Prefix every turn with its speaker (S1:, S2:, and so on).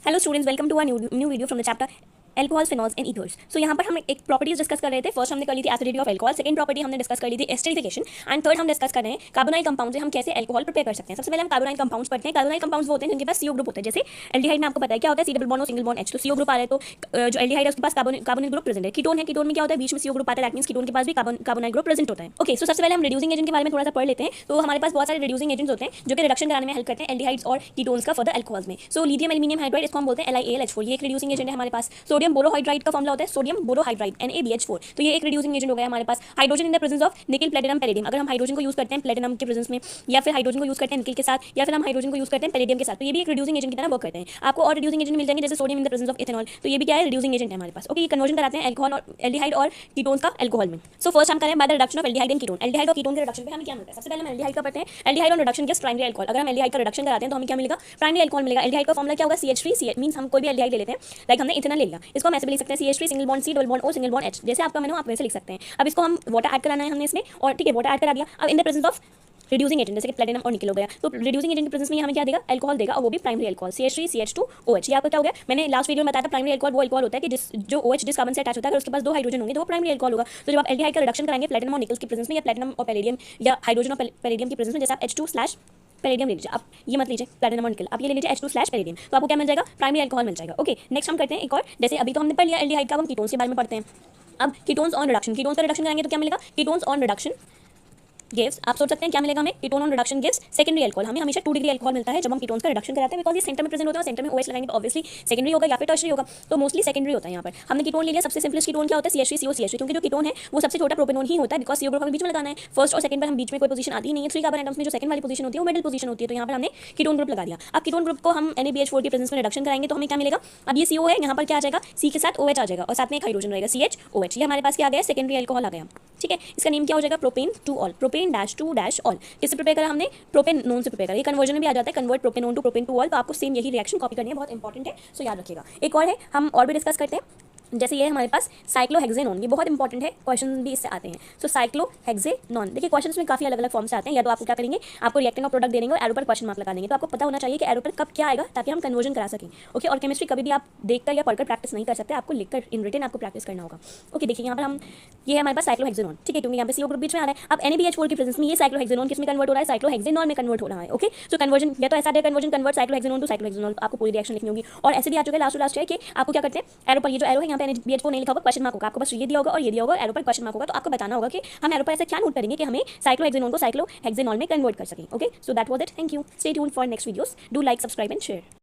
S1: Hello students, welcome to a new video from the chapter alcohol phenols and ethers. So यहाँ पर हम एक properties discuss कर रहे थे। फर्स्ट हमने कर ली थी acidity of alcohol, second property हमने डिस्कस कर ली थी एस्टरिफिकेशन, एंड थर्ड हम डिस्कस कर रहे हैं कार्बोनाइल कंपाउंड से हम कैसे एल्कोहल प्रिपेयर कर सकते हैं। सबसे पहले हम कार्बोनाइल कंपाउंड्स पढ़ते हैं। कार्बोनाइल कंपाउंड्स वो होते हैं जिनके पास सीओ ग्रुप होता है। जैसे एल्डिहाइड में आपको पता है क्या होता है, सी डबल बॉन्ड और सिंगल बॉन्ड एच। तो सीओ ग्रुप आ रहा है तो जो एल्डिहाइड है उसके पास कार्बोनिल ग्रुप प्रेजेंट है। कीटोन है, कीटोन में क्या होता है, बीच में सीओ ग्रुप आता है, दैट मींस कीटोन के पास भी कार्बोनाइल ग्रुप प्रेजेंट होता है। ओके, सो सबसे पहले हम रिड्यूसिंग एजेंट के बारे में थोड़ा सा पढ़ लेते हैं। तो हमारे पास बहुत सारे रिड्यूसिंग एजेंट्स होते हैं जो कि रिडक्शन कराने में हेल्प करते हैं एल्डिहाइड्स और कीटोन्स का फर्दर एल्कोहल्स में। सो लिथियम एल्यूमिनियम हाइड्राइड, इसको हम बोलते हैं LiAlH4, ये एक रिड्यूसिंग एजेंट है हमारे पास। सोडियम बोरोहाइड्राइड का फॉर्मूला होता है सोडियम बोरोहाइड्राइड NaBH4, तो ये एक रिड्यूसिंग एजेंट हो गया हमारे पास। Hydrogen in the presence of nickel platinum palladium, अगर हम हाइड्रोजन को यूज करते हैं प्लेटिनम के प्रेजेंस में, या फिर हाइड्रोजन को यूज करते हैं निकल के साथ, या फिर हम हाइड्रोजन को यूज करते हैं पैलेडियम के साथ, तो ये भी एक रिड्यूसिंग एजेंट की तरह वर्क करते हैं। आपको और रिड्यूसिंग एजेंट मिल जाएंगे जैसे sodium in the presence of ethanol, तो ये भी क्या है, रिड्यूसिंग एजेंट है हमारे पास। ओके, ये कन्वर्जन कराते हैं एल्कोहल और एल्डिहाइड और कीटोन्स का एल्कोहल में। सो फर्स्ट हम करें by the reduction of aldehyde and ketone. Aldehyde और कीटोन के रिडक्शन पे हमें क्या मिलता है, सबसे पहले हम एल्डिहाइड का पढ़ते हैं। एल्डिहाइड और रिडक्शन गिव्स प्राइमरी एल्कोहल। अगर हम एल्डिहाइड का रिडक्शन कराते हैं तो हमें क्या मिलेगा, प्राइमरी एल्कोहल मिलेगा। एल्डिहाइड का फॉर्मूला क्या होगा, CH3 मींस हम कोई भी एल्डिहाइड ले लेते हैं, लाइक हमने इथेनॉल ले लिया, इसको हम ऐसे भी लिख सकते हैं CH3 single bond C double bond O single bond H, जैसे आपका मैंने आप वैसे लिख सकते हैं। अब इसको हम वाटर ऐड कराना है हमने इसमें, और ठीक है वाटर ऐड करा दिया। अब इन the presence of reducing agent जैसे कि प्लेटिनम और निकल हो गया, तो रिड्यूसिंग एजेंट के प्रेजेंस में हमें क्या देगा, एल्कोहल देगा, और वो भी प्राइमरी एल्कोहल CH3CH2OH। ये आपका क्या हो गया, मैंने लास्ट वीडियो में बताया था प्राइमरी एल्कोहल वो एल्कोहल होता है कि जो OH जिस कार्बन से अटैच होता है, अगर उसके पास दो हाइड्रोजन होंगे तो वो प्राइमरी एल्कोहल होगा। तो जब आप एल्डिहाइड का रिडक्शन कराएंगे प्लेटिनम और निकल के प्रेजेंस में, या प्लेटिनम और पैलेडियम या हाइड्रोजन और पैलेडियम के प्रेजेंस में, जैसे आप H2/ पैलेडियम ले लीजिए, आप ये मत लीजिए प्लेटिनम और निकल, आप ये ले लीजिए H2/ पैलेडियम, तो आपको क्या मिल जाएगा, प्राइमरी एल्कोहल मिल जाएगा। ओके, नेक्स्ट हम करते हैं एक और, जैसे अभी तो हमने पढ़ लिया एल्डिहाइड का, हम कीटोन्स के बारे में पढ़ते हैं। अब कीटोन्स ऑन रिडक्शन, कीटोन्स का रिडक्शन करेंगे तो क्या मिलेगा, कीटोन्स ऑन रिडक्शन गिव्स, आप सोच सकते हैं क्या मिलेगा हमें, ketone on reduction gives secondary alcohol. हमें हमेशा 2 डिग्री एल्कोहल मिलता है जब हम कीटोन्स का रिडक्शन कराते हैं, बिकॉज ये सेंटर में प्रेजेंट होता है, सेंटर में OH लगाएंगे तो ऑब्वियसली सेकेंडरी होगा या फिर टर्शरी होगा, तो मोस्टली सेकेंडरी होता है। यहाँ पर हमने कीटोन ले लिया, सबसे सिंपलेस्ट कीटोन क्या होता है, CH3COCH3, क्योंकि जो कीटोन है वो सबसे छोटा प्रोपेनोन ही होता है, बिकॉज CO ग्रुप हमें बीच में लगाना है। फर्स्ट और सेकंड पर हम बीच में कोई पोजीशन आती ही नहीं है। 3 कार्बन एटम्स में जो सेकंड वाली पोजीशन होती है वो मिडिल पोजीशन होती है, तो यहाँ पर हमने कीटोन ग्रुप लगा दिया। अब कीटोन ग्रुप को हम NaBH4 के प्रेजेंस में रिडक्शन कराएंगे तो हमें क्या मिलेगा, अब ये CO है, यहाँ पर क्या आ जाएगा, C के साथ OH आ जाएगा, और साथ में एक हाइड्रोजन रहेगा CHOH। ये हमारे पास क्या आ गया, सेकेंडरी एल्कोहल आ गया। ठीक है, इसका नेम क्या हो जाएगा, propane two all, propane -2 all. किससे प्रिपेयर करा हमने, प्रोपेनोन से प्रिपेयर करा। ये कन्वर्जन में भी आ जाता है, convert propanone to propan two ol, तो आपको सेम यही रिएक्शन कॉपी करनी है, बहुत इंपॉर्टेंट है, सो याद रखिएगा। एक और है, हम और भी डिस्कस करते हैं, जैसे ये है हमारे पास साइक्लोहेक्सेनोन, ये बहुत इंपॉर्टेंट है, क्वेश्चन भी इससे आते हैं। सो साइक्लोहेक्सेनोन, देखिए क्वेश्चन में काफी अलग अलग फॉर्म से आते हैं, या तो आपको क्या करेंगे, आपको रिएक्टेंट और प्रोडक्ट देंगे और एरो पर क्वेश्चन मार्क लगा देंगे, तो आपको पता होना चाहिए कि एरो पर कब क्या आएगा, ताकि हम कन्वर्जन करा सकें। ओके, और केमिस्ट्री कभी भी आप देखकर या पढ़कर प्रैक्टिस नहीं कर सकते, आपको लिखकर इन रिटन आपको प्रैक्टिस करना होगा। ओके, देखिए यहाँ पर हम, ये है हमारे पास साइक्लोहेक्सेनोन, ठीक है, क्योंकि यहाँ पे CO ग्रुप बीच में आ रहा है। अब NaBH4 की प्रेजेंस में ये साइक्लोहेक्सेनोन किसमें कन्वर्ट हो रहा है, साइक्लोहेक्सेनॉन में कन्वर्ट हो रहा है। ओके, सो कन्वर्जन या तो ऐसा conversion convert cyclohexanone to cyclohexanol, आपको पूरी रिएक्शन लिखनी होगी। और ऐसे भी आ चुका है लास्ट है कि आपको क्या करते हैं, एरो पर, ये जो एरो है यहाँ पे NaBH4 नहीं लिखा होगा, क्वेश्चन मार्क होगा, आपको बस ये दिया होगा और ये दिया होगा, एरो पर क्वेश्चन मार्क होगा, तो आपको बताना होगा कि हम एरो पर ऐसा क्या नोट करेंगे कि हमें साइक्लोहेक्सेनोन को साइक्लोहेक्सेनॉल में कन्वर्ट कर सकें। Okay, so that was it, thank you, stay tuned for next videos, do like, subscribe and share.